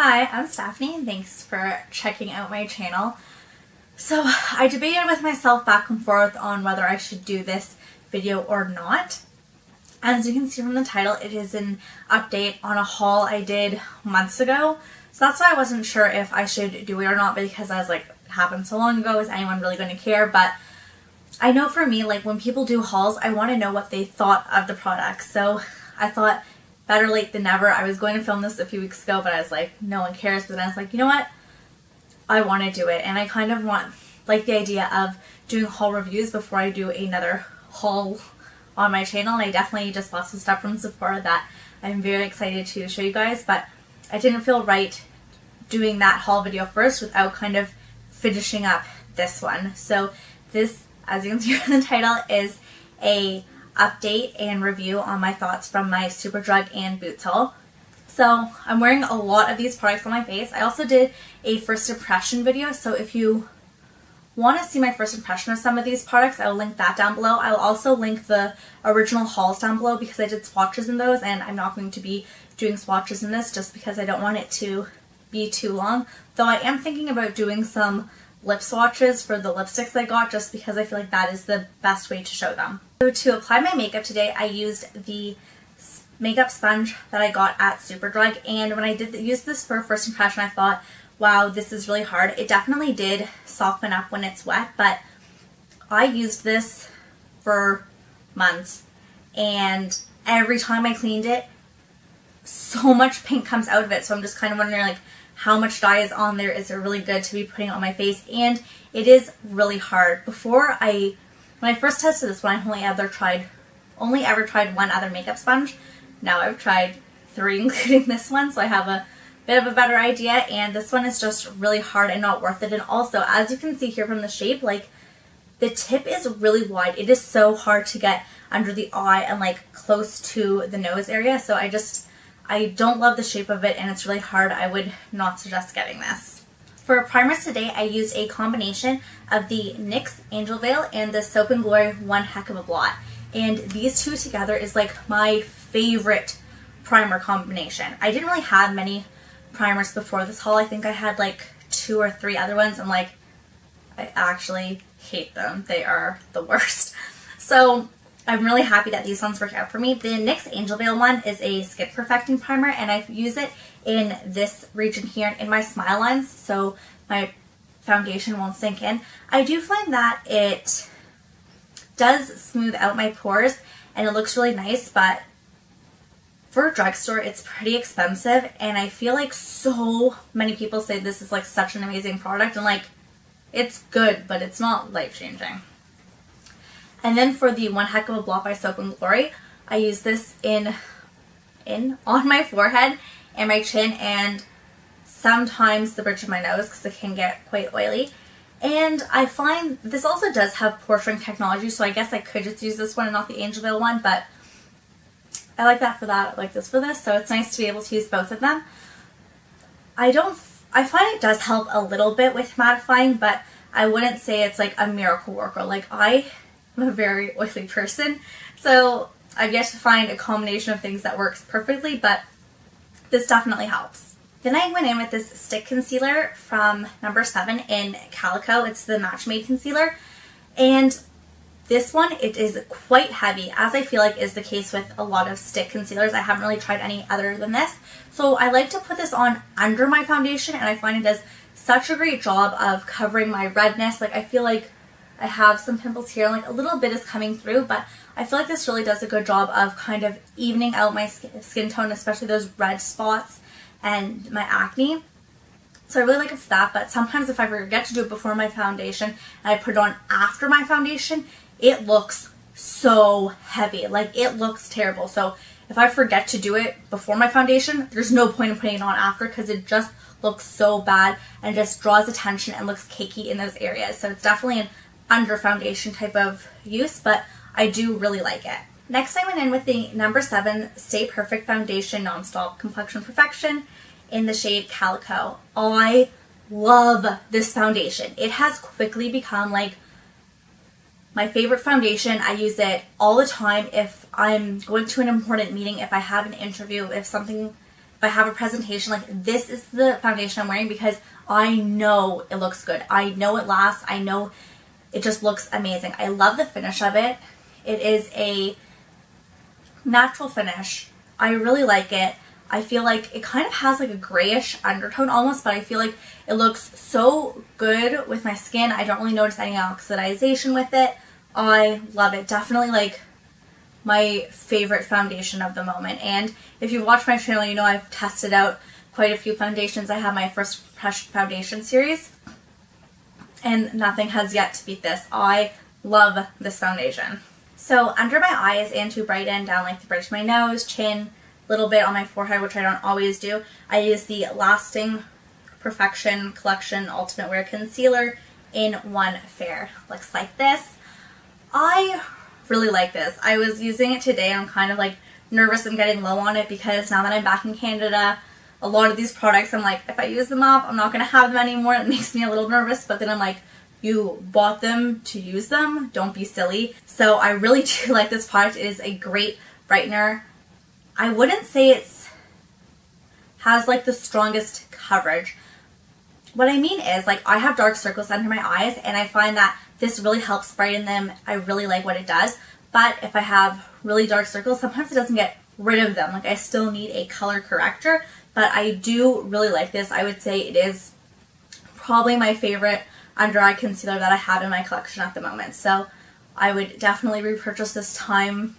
Hi, I'm Stephanie and thanks for checking out my channel. So I debated with myself back and forth on whether I should do this video or not. As you can see from the title, it is an update on a haul I did months ago. So that's why I wasn't sure if I should do it or not, because I was like, it happened so long ago, is anyone really going to care? But I know for me, like when people do hauls, I want to know what they thought of the product. So I thought, better late than never. I was going to film this a few weeks ago, but I was like, no one cares. But then I was like, you know what? I want to do it. And I kind of want like the idea of doing haul reviews before I do another haul on my channel. And I definitely just bought some stuff from Sephora that I'm very excited to show you guys. But I didn't feel right doing that haul video first without kind of finishing up this one. So this, as you can see from the title, is a update and review on my thoughts from my Superdrug and Boots haul. So I'm wearing a lot of these products on my face. I also did a first impression video, so if you want to see my first impression of some of these products, I will link that down below. I will also link the original hauls down below because I did swatches in those, and I'm not going to be doing swatches in this just because I don't want it to be too long. Though I am thinking about doing some lip swatches for the lipsticks I got just because I feel like that is the best way to show them. So to apply my makeup today, I used the makeup sponge that I got at Superdrug, and when I did use this for first impression, I thought, wow, this is really hard. It definitely did soften up when it's wet, but I used this for months, and every time I cleaned it, so much pink comes out of it. So I'm just kind of wondering, like, how much dye is on there? Is it really good to be putting on my face? And it is really hard. When I first tested this one, I only ever tried one other makeup sponge. Now I've tried 3, including this one, so I have a bit of a better idea. And this one is just really hard and not worth it. And also, as you can see here from the shape, like the tip is really wide. It is so hard to get under the eye and like close to the nose area. So I don't love the shape of it, and it's really hard. I would not suggest getting this. For primers today, I used a combination of the NYX Angel Veil and the Soap & Glory One Heck of a Blot. And these two together is like my favorite primer combination. I didn't really have many primers before this haul. I think I had like 2 or 3 other ones, and like I actually hate them. They are the worst. So I'm really happy that these ones worked out for me. The NYX Angel Veil one is a skin perfecting primer, and I use it in this region here in my smile lines so my foundation won't sink in. I do find that it does smooth out my pores and it looks really nice, but for a drugstore it's pretty expensive, and I feel like so many people say this is like such an amazing product, and like it's good, but it's not life-changing. And then for the One Heck of a Blot by Soap & Glory, I use this on my forehead and my chin and sometimes the bridge of my nose because it can get quite oily. And I find this also does have pore shrink technology, so I guess I could just use this one and not the Angel Veil one, but I like that for that, I like this for this, so it's nice to be able to use both of them. I find it does help a little bit with mattifying, but I wouldn't say it's like a miracle worker. Like I'm a very oily person, so I've yet to find a combination of things that works perfectly, but this definitely helps. Then I went in with this stick concealer from number 7 in Calico. It's the Match Made concealer, and this one, it is quite heavy, as I feel like is the case with a lot of stick concealers. I haven't really tried any other than this, so I like to put this on under my foundation, and I find it does such a great job of covering my redness. Like I feel like I have some pimples here, like a little bit is coming through, but I feel like this really does a good job of kind of evening out my skin tone, especially those red spots and my acne. So I really like it for that, but sometimes if I forget to do it before my foundation and I put it on after my foundation, it looks so heavy. Like it looks terrible. So if I forget to do it before my foundation, there's no point in putting it on after because it just looks so bad and just draws attention and looks cakey in those areas. So it's definitely an under foundation type of use, but I do really like it. Next I went in with the number 7 Stay Perfect Foundation Nonstop Complexion Perfection in the shade Calico. I love this foundation. It has quickly become like my favorite foundation. I use it all the time if I'm going to an important meeting, if I have an interview, if something if I have a presentation, like this is the foundation I'm wearing because I know it looks good. I know it lasts. I know it just looks amazing. I love the finish of it. It is a natural finish. I really like it. I feel like it kind of has like a grayish undertone almost, but I feel like it looks so good with my skin. I don't really notice any oxidization with it. I love it. Definitely like my favorite foundation of the moment. And if you've watched my channel, you know I've tested out quite a few foundations. I have my first impression foundation series and nothing has yet to beat this. I love this foundation. So under my eyes and to brighten down like the bridge of my nose, chin, little bit on my forehead, which I don't always do, I use the Lasting Perfection Collection Ultimate Wear Concealer in One Fair. Looks like this. I really like this. I was using it today and I'm kind of like nervous I'm getting low on it because now that I'm back in Canada, a lot of these products I'm like, if I use them up, I'm not going to have them anymore. It makes me a little nervous, but then I'm like, you bought them to use them. Don't be silly. So I really do like this product. It is a great brightener. I wouldn't say it's has like the strongest coverage. What I mean is like I have dark circles under my eyes and I find that this really helps brighten them. I really like what it does. But if I have really dark circles, sometimes it doesn't get rid of them. Like I still need a color corrector, but I do really like this. I would say it is probably my favorite under eye concealer that I have in my collection at the moment. So I would definitely repurchase this time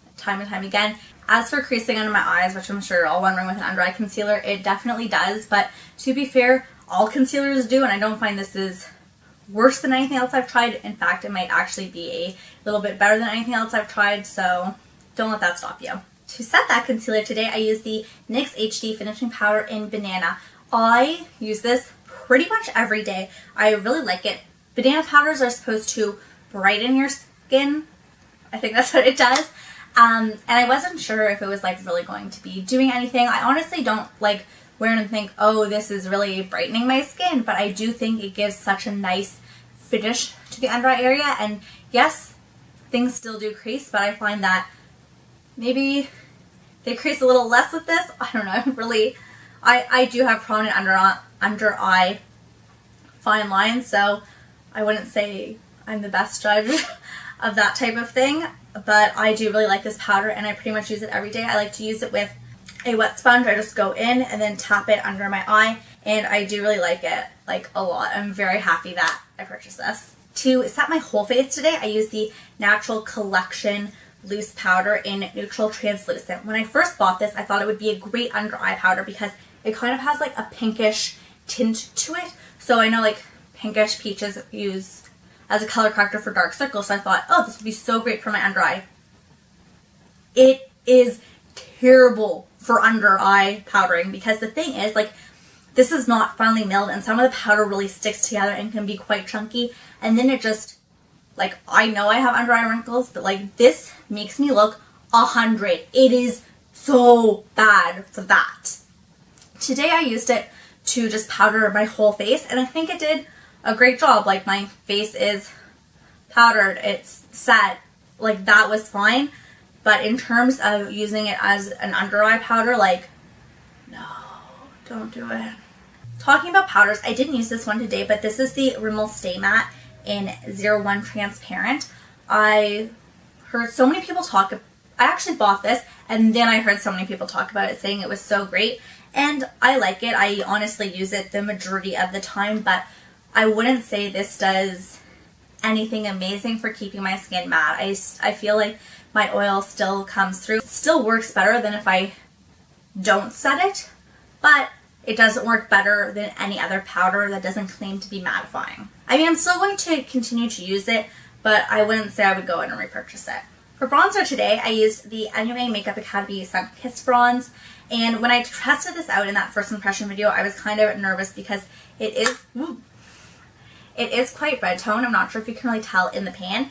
and time again. As for creasing under my eyes, which I'm sure you're all wondering with an under eye concealer, it definitely does. But to be fair, all concealers do, and I don't find this is worse than anything else I've tried. In fact, it might actually be a little bit better than anything else I've tried, so don't let that stop you. To set that concealer today, I use the NYX HD Finishing Powder in Banana. I use this pretty much every day. I really like it. Banana powders are supposed to brighten your skin. I think that's what it does. And I wasn't sure if it was like really going to be doing anything. I honestly don't like wear it and think, oh, this is really brightening my skin, but I do think it gives such a nice finish to the under eye area. And yes, things still do crease, but I find that maybe they crease a little less with this. I don't know, really, I do have prominent under eye fine lines, so I wouldn't say I'm the best judge of that type of thing, but I do really like this powder and I pretty much use it every day. I like to use it with a wet sponge. I just go in and then tap it under my eye, and I do really like it, like a lot. I'm very happy that I purchased this. To set my whole face today, I use the Natural Collection Loose Powder in Neutral Translucent. When I first bought this, I thought it would be a great under eye powder because it kind of has like a pinkish tint to it. So I know like pinkish peach is used as a color corrector for dark circles, so I thought, oh, this would be so great for my under eye. It is terrible for under eye powdering because the thing is, like, this is not finely milled and some of the powder really sticks together and can be quite chunky, and then it just, like, I know I have under eye wrinkles, but like this makes me look 100. It is so bad for that. Today I used it to just powder my whole face and I think it did a great job. Like, my face is powdered, it's set, like that was fine. But in terms of using it as an under eye powder, like, no, don't do it. Talking about powders, I didn't use this one today, but this is the Rimmel Stay Matte in 01 Transparent. I heard so many people talk, I actually bought this, and then I heard so many people talk about it saying it was so great, and I like it. I honestly use it the majority of the time, but I wouldn't say this does anything amazing for keeping my skin matte. I feel like my oil still comes through. It still works better than if I don't set it, but it doesn't work better than any other powder that doesn't claim to be mattifying. I mean, I'm still going to continue to use it, but I wouldn't say I would go in and repurchase it. For bronzer today, I used the NUA Makeup Academy Sun Kiss Bronze, and when I tested this out in that first impression video, I was kind of nervous because it is quite red tone. I'm not sure if you can really tell in the pan.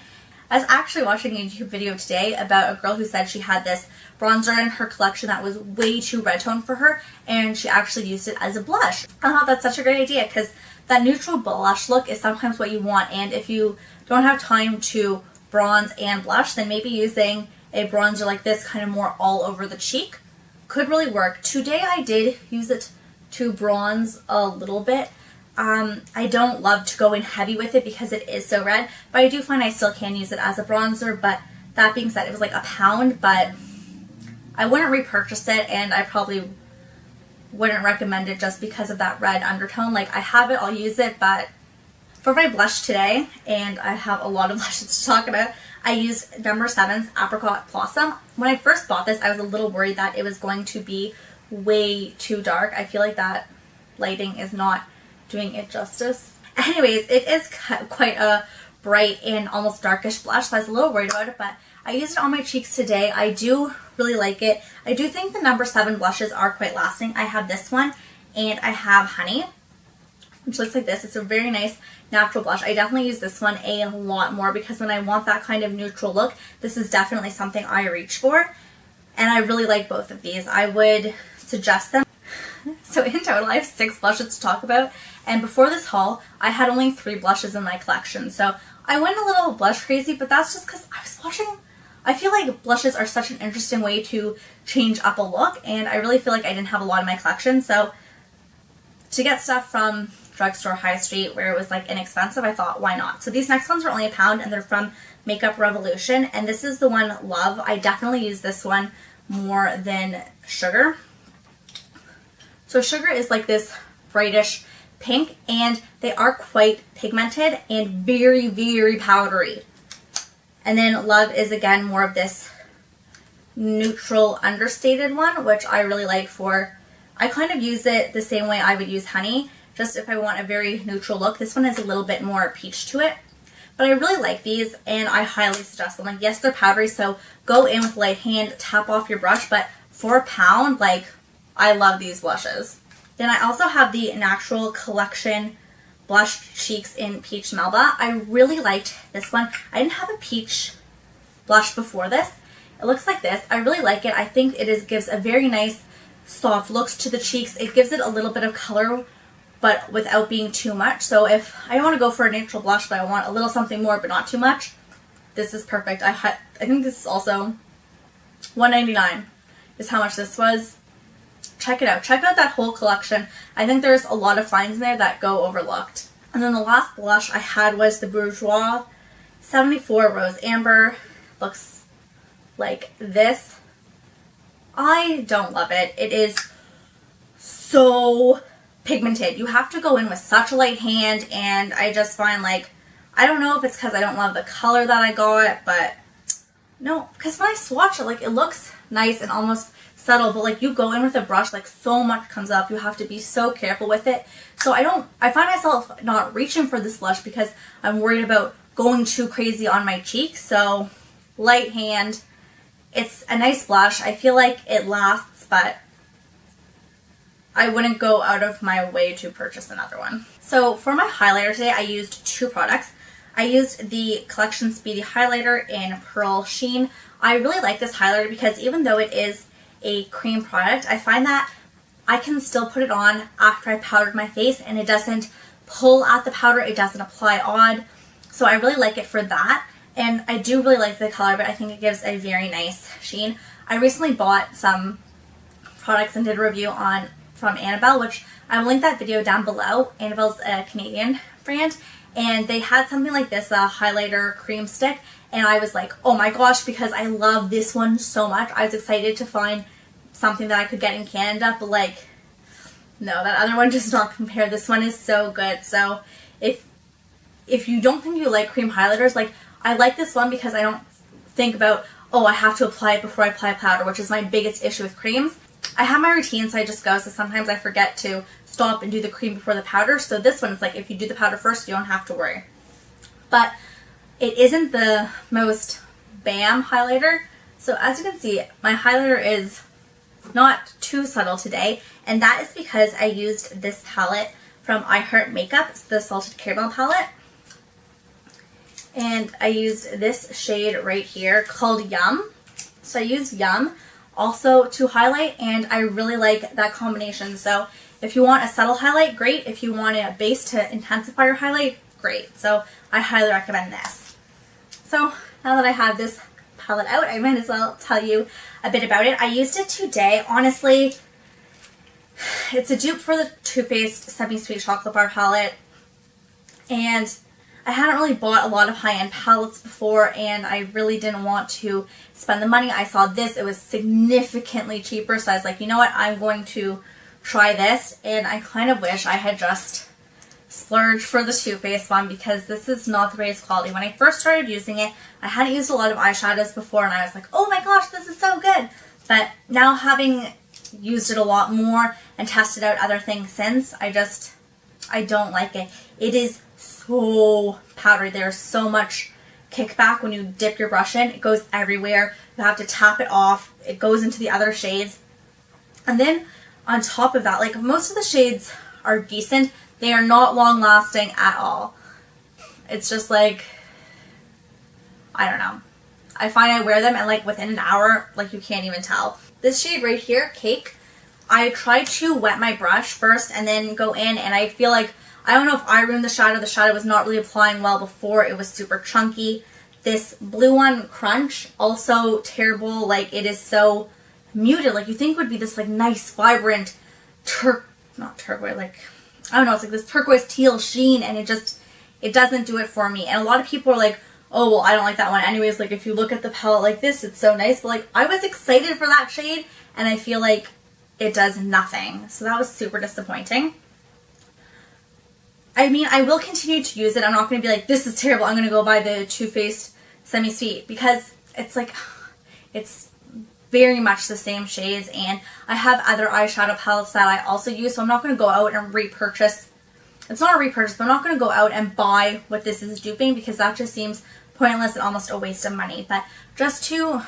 I was actually watching a YouTube video today about a girl who said she had this bronzer in her collection that was way too red tone for her, and she actually used it as a blush. I thought that's such a great idea because that neutral blush look is sometimes what you want, and if you don't have time to bronze and blush, then maybe using a bronzer like this kind of more all over the cheek could really work. Today I did use it to bronze a little bit. I don't love to go in heavy with it because it is so red, but I do find I still can use it as a bronzer. But that being said, it was like £1, but I wouldn't repurchase it, and I probably wouldn't recommend it just because of that red undertone. Like, I have it, I'll use it, but for my blush today, and I have a lot of blushes to talk about, I used number 7's Apricot Blossom. When I first bought this, I was a little worried that it was going to be way too dark. I feel like that lighting is not doing it justice. Anyways, it is quite a bright and almost darkish blush, so I was a little worried about it, but I used it on my cheeks today. I do really like it. I do think the number 7 blushes are quite lasting. I have this one, and I have Honey, which looks like this. It's a very nice natural blush. I definitely use this one a lot more because when I want that kind of neutral look, this is definitely something I reach for, and I really like both of these. I would suggest them. So in total, I have 6 blushes to talk about, and before this haul, I had only 3 blushes in my collection. So I went a little blush crazy, but that's just because I was watching. I feel like blushes are such an interesting way to change up a look, and I really feel like I didn't have a lot in my collection. So to get stuff from drugstore, high street, where it was like inexpensive, I thought, why not? So these next ones are only £1, and they're from Makeup Revolution, and this is the one Love. I definitely use this one more than Sugar. So Sugar is like this brightish pink, and they are quite pigmented and very, very powdery. And then Love is again more of this neutral understated one, which I really like for, I kind of use it the same way I would use Honey, just if I want a very neutral look. This one has a little bit more peach to it, but I really like these, and I highly suggest them. Like, yes, they're powdery, so go in with light hand, tap off your brush, but for £1, like, I love these blushes. Then I also have the Natural Collection Blush Cheeks in Peach Melba. I really liked this one. I didn't have a peach blush before this. It looks like this. I really like it. I think it gives a very nice soft looks to the cheeks. It gives it a little bit of color, but without being too much. So if I don't want to go for a neutral blush, but I want a little something more, but not too much, this is perfect. I think this is also $1.99 is how much this was. Check it out. Check out that whole collection. I think there's a lot of finds in there that go overlooked. And then the last blush I had was the Bourjois 74 Rose Amber. Looks like this. I don't love it. It is so pigmented. You have to go in with such a light hand, and I just find, like, I don't know if it's because I don't love the color that I got, but no, because when I swatch it, like, it looks nice and almost subtle, but like, you go in with a brush, like, so much comes up. You have to be so careful with it. So I find myself not reaching for this blush because I'm worried about going too crazy on my cheeks. So light hand. It's a nice blush. I feel like it lasts, but I wouldn't go out of my way to purchase another one. So for my highlighter today, I used 2 products. I used the Collection Speedy Highlighter in Pearl Sheen. I really like this highlighter because even though it is a cream product, I find that I can still put it on after I powdered my face, and it doesn't pull at the powder, it doesn't apply odd. So I really like it for that, and I do really like the color, but I think it gives a very nice sheen. I recently bought some products and did a review on from Annabelle, which I will link that video down below. Annabelle's a Canadian brand, and they had something like this, a highlighter cream stick, and I was like, oh my gosh, because I love this one so much. I was excited to find something that I could get in Canada, but like, no, that other one does not compare. This one is so good. So if you don't think you like cream highlighters, like, I like this one because I don't think about, oh, I have to apply it before I apply powder, which is my biggest issue with creams. I have my routine, so I just go, so sometimes I forget to stop and do the cream before the powder. So this one is like, if you do the powder first, you don't have to worry. But it isn't the most bam highlighter. So as you can see, my highlighter is not too subtle today, and that is because I used this palette from I Heart Makeup, the Salted Caramel palette. And I used this shade right here called Yum. So I used Yum also to highlight, and I really like that combination. So if you want a subtle highlight, great. If you want a base to intensify your highlight, great. So I highly recommend this. So now that I have this palette out, I might as well tell you a bit about it. I used it today. Honestly, it's a dupe for the Too Faced Semi-Sweet Chocolate Bar palette, and I hadn't really bought a lot of high-end palettes before, and I really didn't want to spend the money. I saw this, it was significantly cheaper, so I was like, you know what, I'm going to try this, and I kind of wish I had just splurged for the Too Faced one, because this is not the greatest quality. When I first started using it, I hadn't used a lot of eyeshadows before, and I was like, oh my gosh, this is so good. But now, having used it a lot more and tested out other things since, I don't like it. It is so powdery. There's so much kickback when you dip your brush in. It goes everywhere. You have to tap it off. It goes into the other shades. And then on top of that, like, most of the shades are decent. They are not long lasting at all. It's just like, I don't know. I find I wear them and like within an hour, like, you can't even tell. This shade right here, Cake, I tried to wet my brush first and then go in, and I feel like, I don't know if I ruined the shadow. The shadow was not really applying well before. It was super chunky. This blue one, Crunch, also terrible. Like, it is so muted. Like, you think it would be this like nice, vibrant not turquoise, like, I don't know, it's like this turquoise teal sheen, and it doesn't do it for me. And a lot of people are like, oh, well, I don't like that one anyways. Like, if you look at the palette like this, it's so nice. But like, I was excited for that shade, and I feel like it does nothing. So that was super disappointing. I mean, I will continue to use it. I'm not going to be like, this is terrible, I'm going to go buy the Too Faced Semi-Sweet, because it's like, it's very much the same shades, and I have other eyeshadow palettes that I also use, so I'm not going to go out and repurchase. It's not a repurchase, but I'm not going to go out and buy what this is duping, because that just seems pointless and almost a waste of money. But just to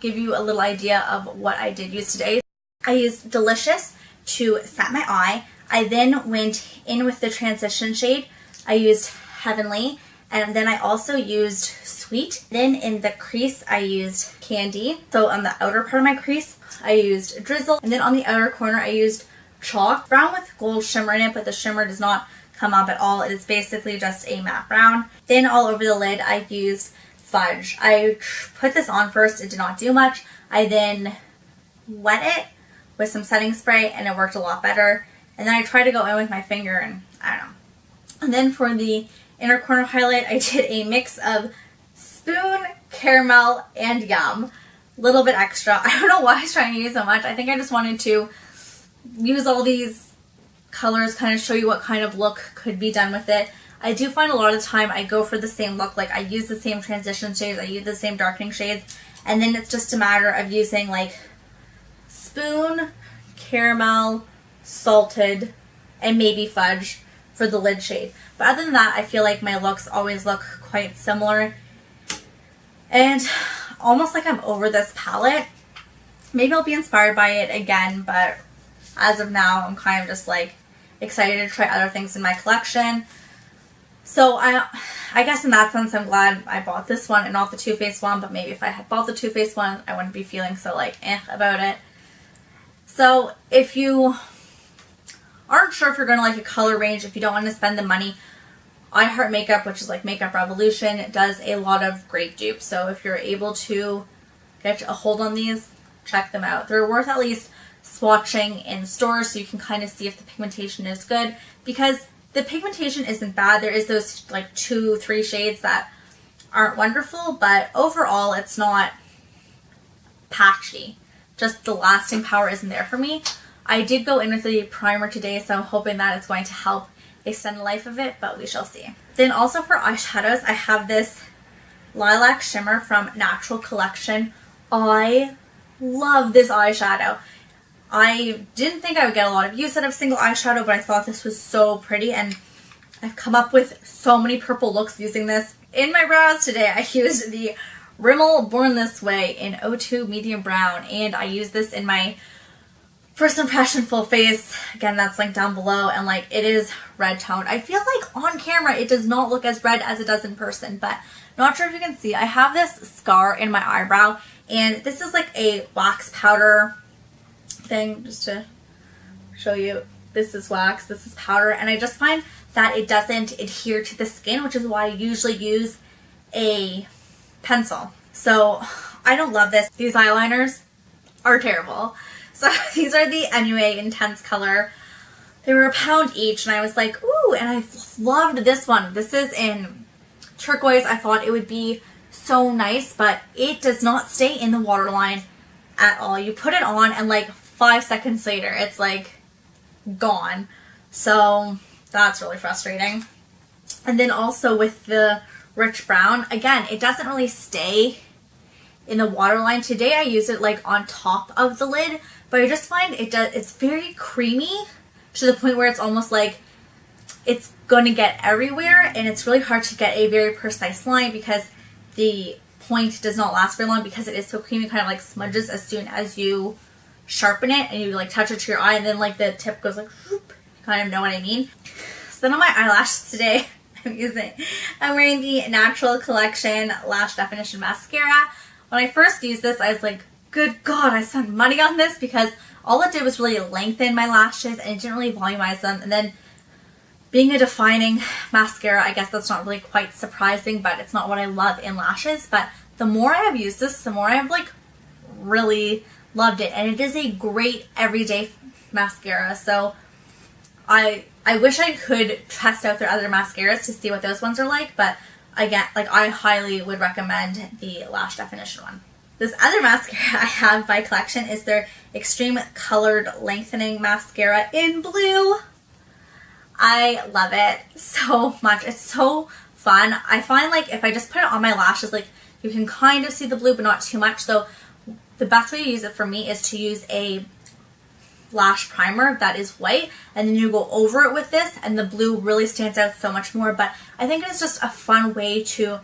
give you a little idea of what I did use today, I used Delicious to set my eye. I then went in with the transition shade. I used Heavenly, and then I also used Sweet. Then in the crease, I used Candy. So on the outer part of my crease, I used Drizzle, and then on the outer corner, I used Chalk. Brown with gold shimmer in it, but the shimmer does not come up at all. It is basically just a matte brown. Then all over the lid, I used Fudge. I put this on first. It did not do much. I then wet it with some setting spray, and it worked a lot better. And then I tried to go in with my finger, and I don't know. And then for the inner corner highlight, I did a mix of Spoon, Caramel, and Yum. A little bit extra. I don't know why I was trying to use so much. I think I just wanted to use all these colors, kind of show you what kind of look could be done with it. I do find a lot of the time I go for the same look. Like, I use the same transition shades, I use the same darkening shades, and then it's just a matter of using like Spoon, Caramel, Salted, and maybe Fudge for the lid shade. But other than that, I feel like my looks always look quite similar. And almost like I'm over this palette. Maybe I'll be inspired by it again, but as of now, I'm kind of just like excited to try other things in my collection. So I guess in that sense, I'm glad I bought this one and not the Too Faced one, but maybe if I had bought the Too Faced one, I wouldn't be feeling so like about it. So if you aren't sure if you're going to like a color range, if you don't want to spend the money, I Heart Makeup, which is like Makeup Revolution, does a lot of great dupes. So if you're able to get a hold on these, check them out. They're worth at least swatching in stores so you can kind of see if the pigmentation is good, because the pigmentation isn't bad. There is those like 2-3 shades that aren't wonderful, but overall it's not patchy. Just the lasting power isn't there for me. I did go in with the primer today, so I'm hoping that it's going to help extend the life of it, but we shall see. Then also for eyeshadows, I have this Lilac Shimmer from Natural Collection. I love this eyeshadow. I didn't think I would get a lot of use out of single eyeshadow, but I thought this was so pretty, and I've come up with so many purple looks using this. In my brows today, I used the Rimmel Born This Way in 02 Medium Brown, and I used this in my First Impression Full Face. Again, that's linked down below, and like, it is red toned. I feel like on camera it does not look as red as it does in person, but not sure if you can see. I have this scar in my eyebrow, and this is like a wax powder thing, just to show you. This is wax, this is powder, and I just find that it doesn't adhere to the skin, which is why I usually use a pencil. So I don't love this. These eyeliners are terrible. So these are the MUA Intense Color. They were £1 each, and I was like, ooh, and I loved this one. This is in turquoise. I thought it would be so nice, but it does not stay in the waterline at all. You put it on, and like 5 seconds later, it's like gone. So that's really frustrating. And then also with the Rich Brown, again, it doesn't really stay in the waterline. Today I use it like on top of the lid, but I just find it's very creamy to the point where it's almost like it's going to get everywhere, and it's really hard to get a very precise line because the point does not last very long because it is so creamy. It kind of like smudges as soon as you sharpen it and you like touch it to your eye, and then like the tip goes like whoop. You kind of know what I mean. So then on my eyelashes today, I'm wearing the Natural Collection Lash Definition Mascara. When I first used this, I was like, good God, I spent money on this, because all it did was really lengthen my lashes and it didn't really volumize them. And then being a defining mascara, I guess that's not really quite surprising, but it's not what I love in lashes. But the more I have used this, the more I have like really loved it. And it is a great everyday mascara. So I wish I could test out their other mascaras to see what those ones are like, but again, like I highly would recommend the Lash Definition one. This other mascara I have by Collection is their Extreme Colored Lengthening Mascara in blue. I love it so much. It's so fun. I find like if I just put it on my lashes, like you can kind of see the blue but not too much. So the best way to use it for me is to use a lash primer that is white, and then you go over it with this, and the blue really stands out so much more. But I think it's just a fun way to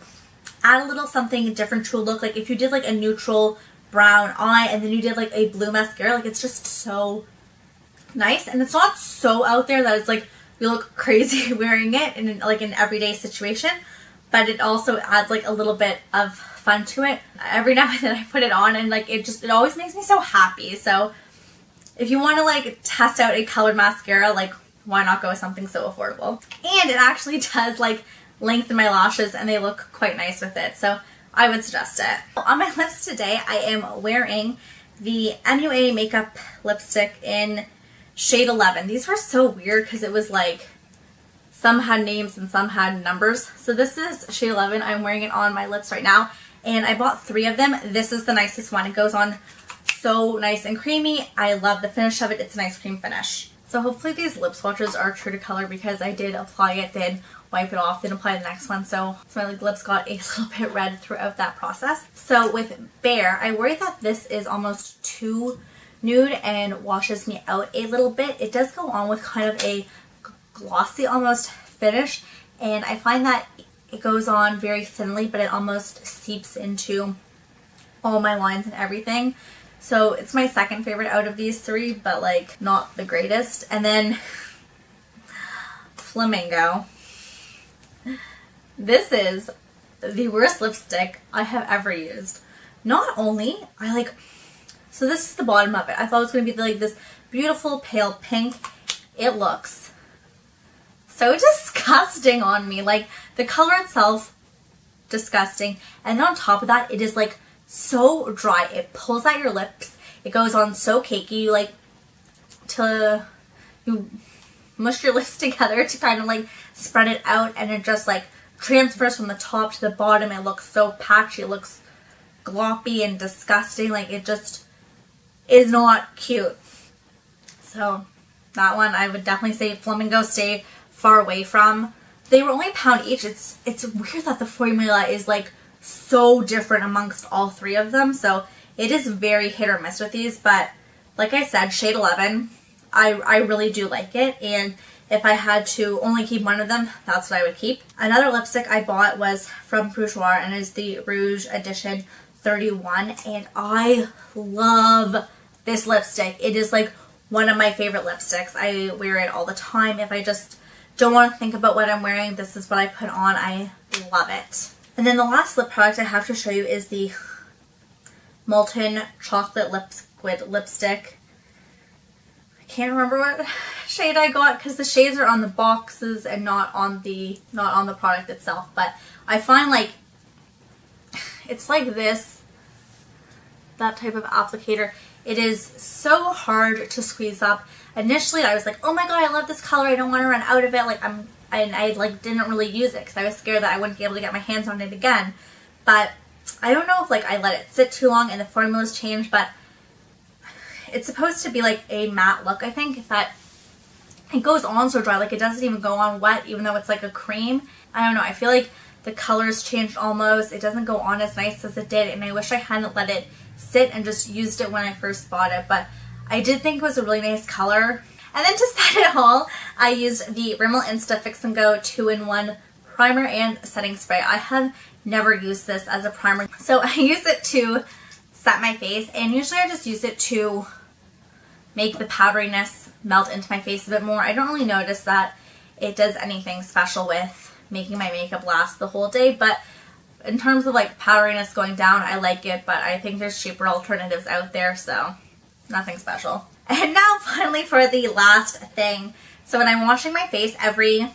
add a little something different to a look. Like if you did like a neutral brown eye and then you did like a blue mascara, like it's just so nice, and it's not so out there that it's like you look crazy wearing it in like an everyday situation, but it also adds like a little bit of fun to it. Every now and then I put it on, and like it always makes me so happy. So if you want to like test out a colored mascara, like why not go with something so affordable? And it actually does like lengthen my lashes, and they look quite nice with it. So I would suggest it. On my lips today, I am wearing the MUA Makeup Lipstick in shade 11. These were so weird because it was like some had names and some had numbers. So this is shade 11. I'm wearing it on my lips right now, and I bought 3 of them. This is the nicest one. It goes on so nice and creamy. I love the finish of it. It's a nice cream finish. So hopefully these lip swatches are true to color, because I did apply it, then wipe it off, then apply the next one. So my lips got a little bit red throughout that process. So with Bare, I worry that this is almost too nude and washes me out a little bit. It does go on with kind of a glossy almost finish, and I find that it goes on very thinly, but it almost seeps into all my lines and everything. So it's my second favorite out of these 3, but like not the greatest. And then Flamingo. This is the worst lipstick I have ever used. Not only, so this is the bottom of it. I thought it was going to be like this beautiful pale pink. It looks so disgusting on me. Like the color itself, disgusting. And on top of that, it is like so dry. It pulls out your lips. It goes on so cakey. You mush your lips together to kind of like spread it out, and it just like transfers from the top to the bottom. It looks so patchy. It looks gloppy and disgusting. Like it just is not cute. So that one I would definitely say Flamingo, stay far away from. They were only £1 each. It's weird that the formula is like so different amongst all 3 of them. So it is very hit or miss with these, but like I said, shade 11, I really do like it, and if I had to only keep one of them, that's what I would keep. Another lipstick I bought was from Boujoir, and it is the Rouge Edition 31, and I love this lipstick. It is like one of my favorite lipsticks. I wear it all the time. If I just don't want to think about what I'm wearing, this is what I put on. I love it. And then the last lip product I have to show you is the Molten Chocolate Liquid Lipstick. I can't remember what shade I got because the shades are on the boxes and not on the product itself. But I find like It's like this, that type of applicator. It is so hard to squeeze up. Initially I was like, oh my god, I love this color, I don't want to run out of it. Like I like didn't really use it because I was scared that I wouldn't be able to get my hands on it again. But I don't know if like I let it sit too long and the formula's changed, but it's supposed to be like a matte look, I think, that it goes on so dry, like it doesn't even go on wet even though it's like a cream. I don't know, I feel like the color's changed almost. It doesn't go on as nice as it did, and I wish I hadn't let it sit and just used it when I first bought it, but I did think it was a really nice color. And then to set it all, I used the Rimmel Insta Fix and Go 2-in-1 primer and setting spray. I have never used this as a primer, so I use it to set my face, and usually I just use it to make the powderiness melt into my face a bit more. I don't really notice that it does anything special with making my makeup last the whole day, but in terms of like powderiness going down, I like it, but I think there's cheaper alternatives out there, so nothing special. And now finally for the last thing. So when I'm washing my face every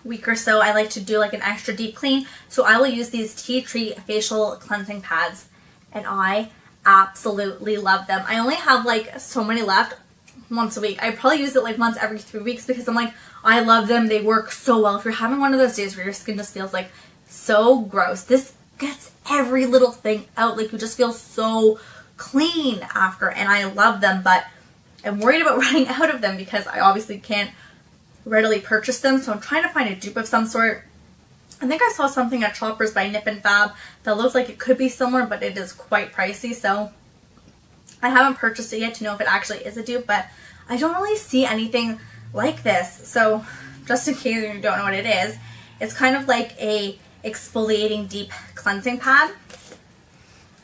week or so, I like to do like an extra deep clean. So I will use these Tea Tree facial cleansing pads, and I absolutely love them. I only have like so many left, once a week. I probably use it like once every 3 weeks because I'm like, I love them. They work so well. If you're having one of those days where your skin just feels like so gross, this gets every little thing out. Like you just feel so clean after, and I love them, but I'm worried about running out of them because I obviously can't readily purchase them, so I'm trying to find a dupe of some sort. I think I saw something at Shoppers by Nip and Fab that looked like it could be similar, but it is quite pricey, so I haven't purchased it yet to know if it actually is a dupe, but I don't really see anything like this. So just in case you don't know what it is, it's kind of like a exfoliating deep cleansing pad,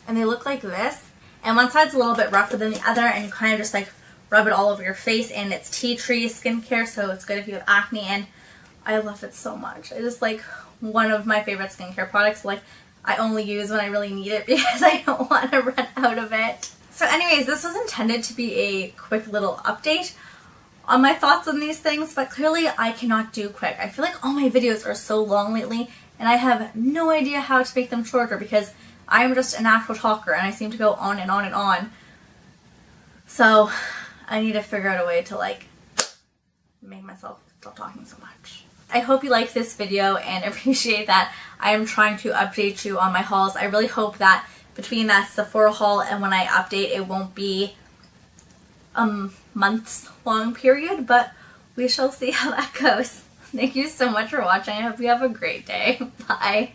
and they look like this, and one side's a little bit rougher than the other, and you kind of just like rub it all over your face, and it's tea tree skincare, so it's good if you have acne, and I love it so much. It is like one of my favorite skincare products. Like I only use when I really need it because I don't want to run out of it. So anyways, this was intended to be a quick little update on my thoughts on these things, but clearly I cannot do quick. I feel like all my videos are so long lately, and I have no idea how to make them shorter because I'm just a natural talker and I seem to go on and on and on. So I need to figure out a way to like make myself stop talking so much. I hope you like this video and appreciate that I am trying to update you on my hauls. I really hope that between that Sephora haul and when I update, it won't be a months long period, but we shall see how that goes. Thank you so much for watching. I hope you have a great day. Bye.